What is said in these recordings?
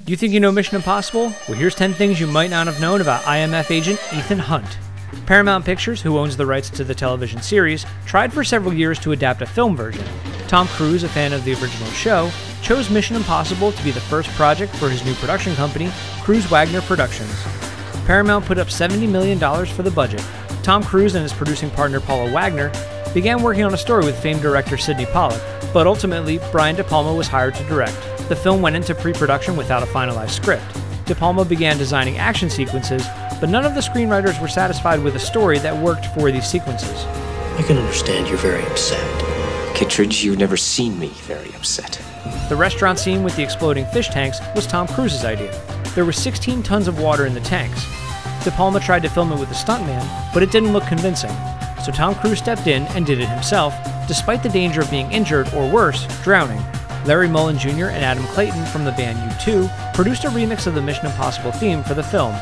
You think you know Mission Impossible? Well, here's 10 things you might not have known about IMF agent Ethan Hunt. Paramount Pictures, who owns the rights to the television series, tried for several years to adapt a film version. Tom Cruise, a fan of the original show, chose Mission Impossible to be the first project for his new production company, Cruise Wagner Productions. Paramount put up $70 million for the budget. Tom Cruise and his producing partner Paula Wagner began working on a story with famed director Sidney Pollack, but ultimately Brian De Palma was hired to direct. The film went into pre-production without a finalized script. De Palma began designing action sequences, but none of the screenwriters were satisfied with a story that worked for these sequences. I can understand you're very upset. Kittredge, you've never seen me very upset. The restaurant scene with the exploding fish tanks was Tom Cruise's idea. There were 16 tons of water in the tanks. De Palma tried to film it with a stuntman, but it didn't look convincing. So Tom Cruise stepped in and did it himself, despite the danger of being injured or worse, drowning. Larry Mullen Jr. and Adam Clayton from the band U2 produced a remix of the Mission Impossible theme for the film.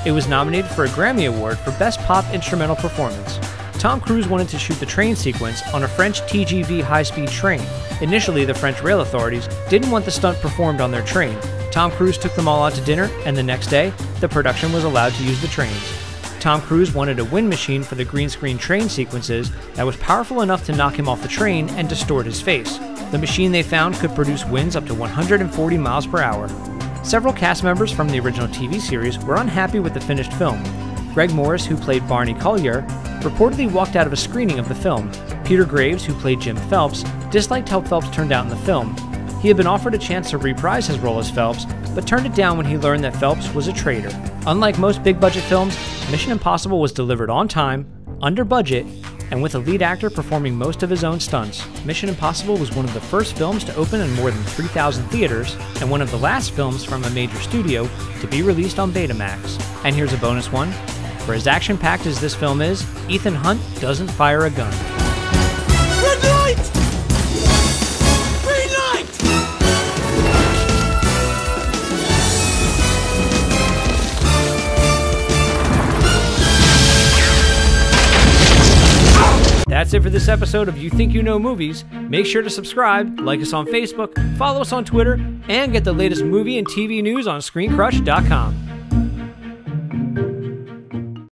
It was nominated for a Grammy Award for Best Pop Instrumental Performance. Tom Cruise wanted to shoot the train sequence on a French TGV high-speed train. Initially, the French rail authorities didn't want the stunt performed on their train. Tom Cruise took them all out to dinner, and the next day, the production was allowed to use the trains. Tom Cruise wanted a wind machine for the green screen train sequences that was powerful enough to knock him off the train and distort his face. The machine they found could produce winds up to 140 miles per hour. Several cast members from the original TV series were unhappy with the finished film. Greg Morris, who played Barney Collier, reportedly walked out of a screening of the film. Peter Graves, who played Jim Phelps, disliked how Phelps turned out in the film. He had been offered a chance to reprise his role as Phelps, but turned it down when he learned that Phelps was a traitor. Unlike most big-budget films, Mission Impossible was delivered on time, under budget, and with a lead actor performing most of his own stunts. Mission Impossible was one of the first films to open in more than 3,000 theaters, and one of the last films from a major studio to be released on Betamax. And here's a bonus one. For as action-packed as this film is, Ethan Hunt doesn't fire a gun. Red light! Green light! That's it for this episode of You Think You Know Movies. Make sure to subscribe, like us on Facebook, follow us on Twitter, and get the latest movie and TV news on ScreenCrush.com.